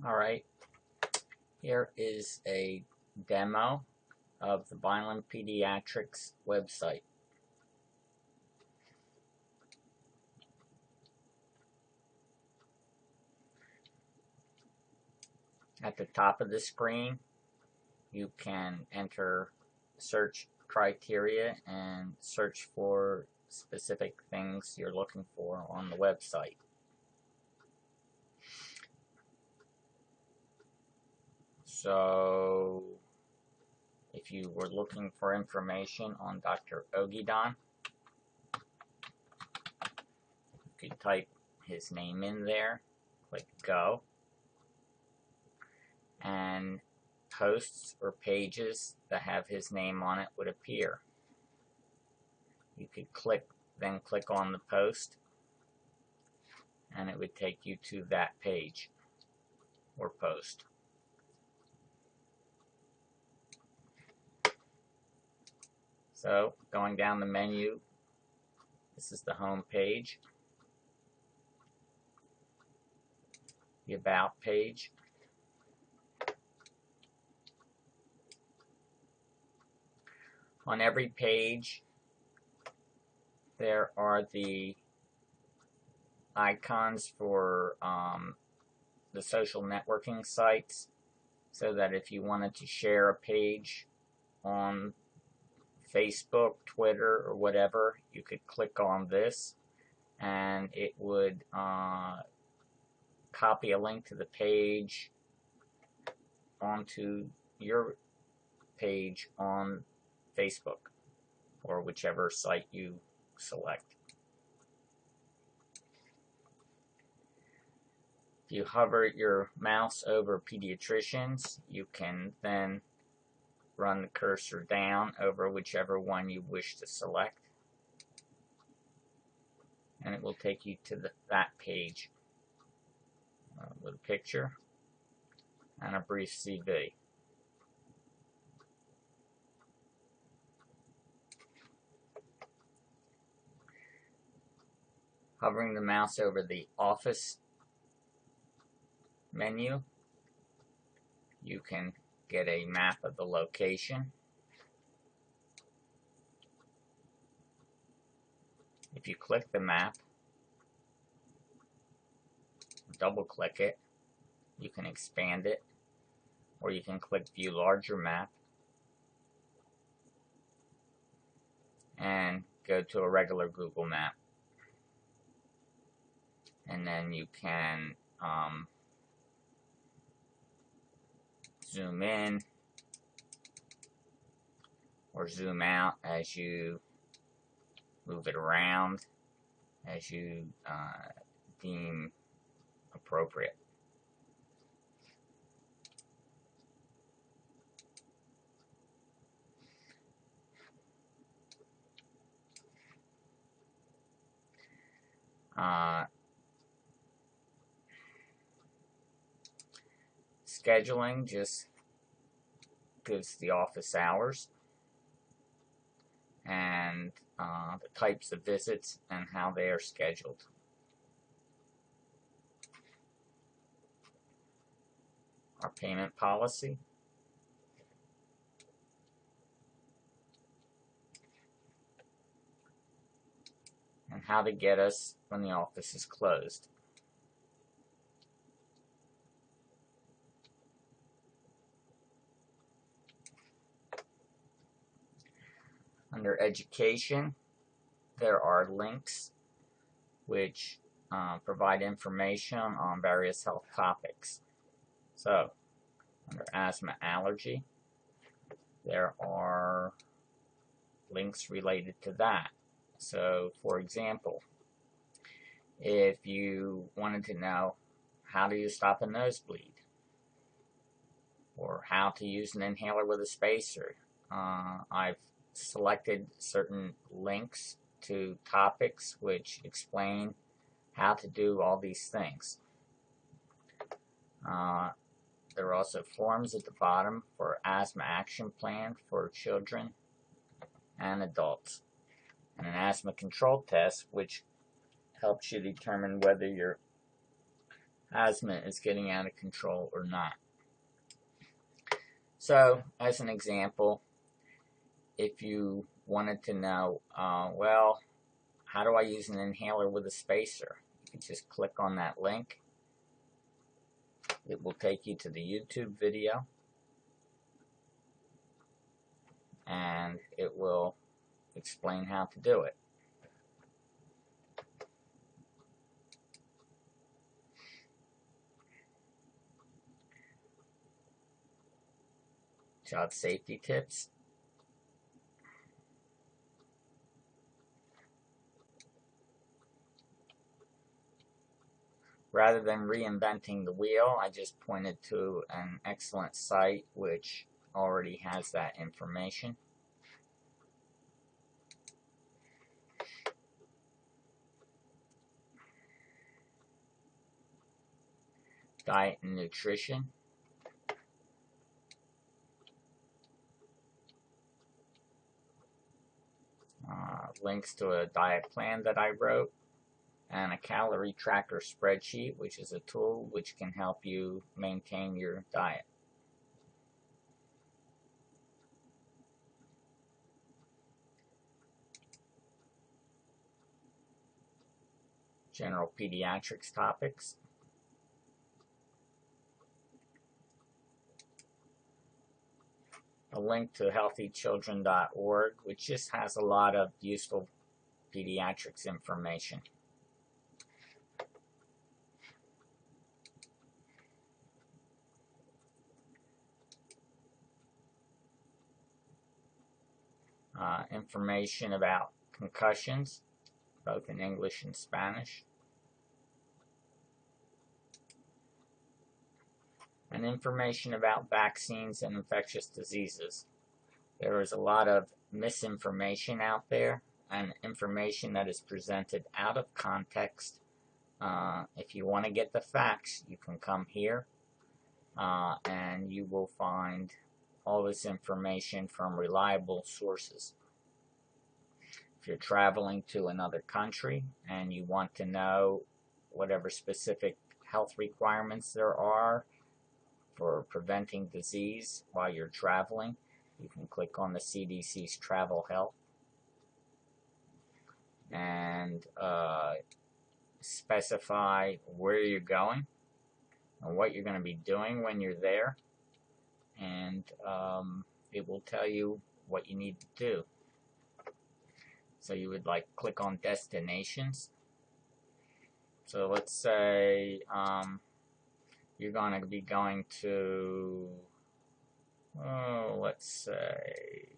Alright, here is a demo of the vinelandpediatrics website. At the top of the screen, you can enter search criteria and search for specific things you're looking for on the website. So, if you were looking for information on Dr. Ogidon, you could type his name in there, click Go, and posts or pages that have his name on it would appear. You could then click on the post, and it would take you to that page or post. So, going down the menu, this is the home page, the About page. On every page, there are the icons for the social networking sites, so that if you wanted to share a page on Facebook, Twitter, or whatever, you could click on this and it would copy a link to the page onto your page on Facebook or whichever site you select. If you hover your mouse over Pediatricians, you can then run the cursor down over whichever one you wish to select, and it will take you to that page with a picture and a brief CV. Hovering the mouse over the Office menu, you can get a map of the location. If you click the map, double click it, you can expand it, or you can click View Larger Map and go to a regular Google map. And then you can zoom in or zoom out as you move it around as you deem appropriate. Scheduling just gives the office hours and the types of visits and how they are scheduled. Our payment policy, and how to get us when the office is closed. Under Education, there are links which provide information on various health topics. So, under Asthma Allergy, there are links related to that. So, for example, if you wanted to know how do you stop a nosebleed, or how to use an inhaler with a spacer, I've selected certain links to topics which explain how to do all these things. There are also forms at the bottom for asthma action plan for children and adults, and an asthma control test which helps you determine whether you asthma is getting out of control or not. So, as an example, if you wanted to know, well, how do I use an inhaler with a spacer? You can just click on that link. It will take you to the YouTube video, and it will explain how to do it. Child safety tips. Rather than reinventing the wheel, I just pointed to an excellent site which already has that information. Diet and nutrition. Links to a diet plan that I wrote, and a calorie tracker spreadsheet, which is a tool which can help you maintain your diet. General pediatrics topics. A link to healthychildren.org, which just has a lot of useful pediatrics information. Information about concussions, both in English and Spanish. And information about vaccines and infectious diseases. There is a lot of misinformation out there, and information that is presented out of context. If you want to get the facts, you can come here, and you will find all this information from reliable sources. If you're traveling to another country and you want to know whatever specific health requirements there are for preventing disease while you're traveling, you can click on the CDC's Travel Health and specify where you're going and what you're going to be doing when you're there, and it will tell you what you need to do. So you would click on destinations. So let's say you're going to be going to, let's say,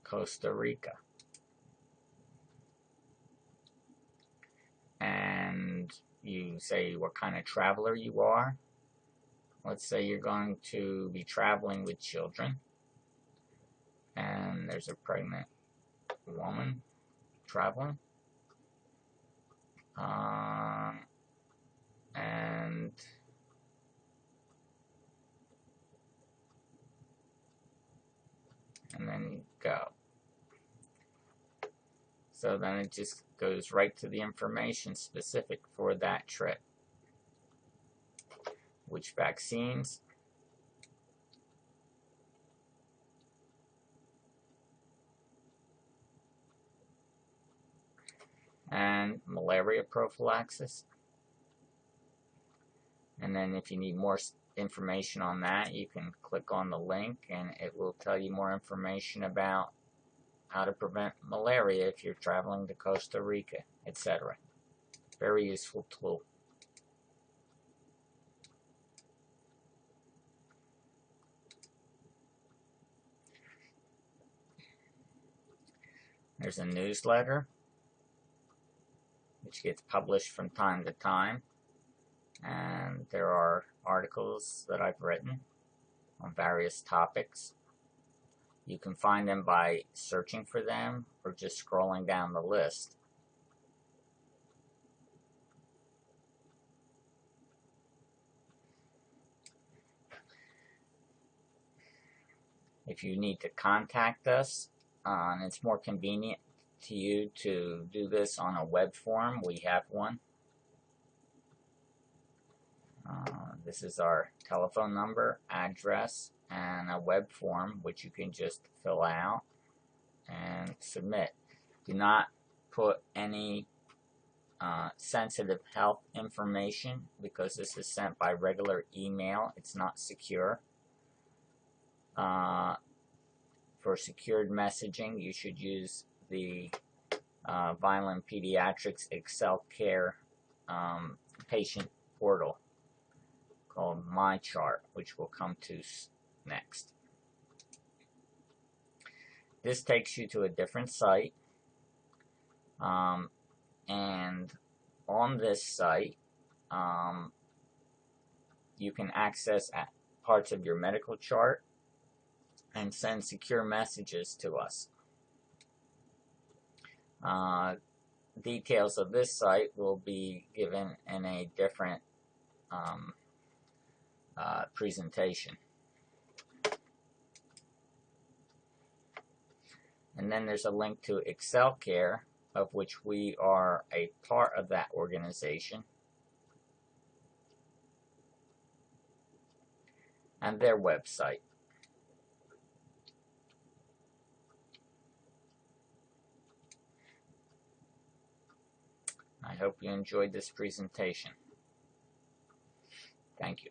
Costa Rica. And you say what kind of traveler you are. Let's say you're going to be traveling with children, and there's a pregnant woman traveling. And then you go. So then it just goes right to the information specific for that trip. Which vaccines, and malaria prophylaxis. And then if you need more information on that, you can click on the link and it will tell you more information about how to prevent malaria if you're traveling to Costa Rica, etc. Very useful tool. There's a newsletter which gets published from time to time, and there are articles that I've written on various topics. You can find them by searching for them or just scrolling down the list. If you need to contact us, and it's more convenient to you to do this on a web form. We have one. This is our telephone number, address, and a web form which you can just fill out and submit. Do not put any sensitive health information because this is sent by regular email. It's not secure. For secured messaging, you should use the Vineland Pediatrics Excel Care patient portal called My Chart, which we'll come to next. This takes you to a different site, and on this site you can access parts of your medical chart and send secure messages to us. Details of this site will be given in a different presentation. And then there's a link to Excel Care, of which we are a part of that organization, and their website. I hope you enjoyed this presentation. Thank you.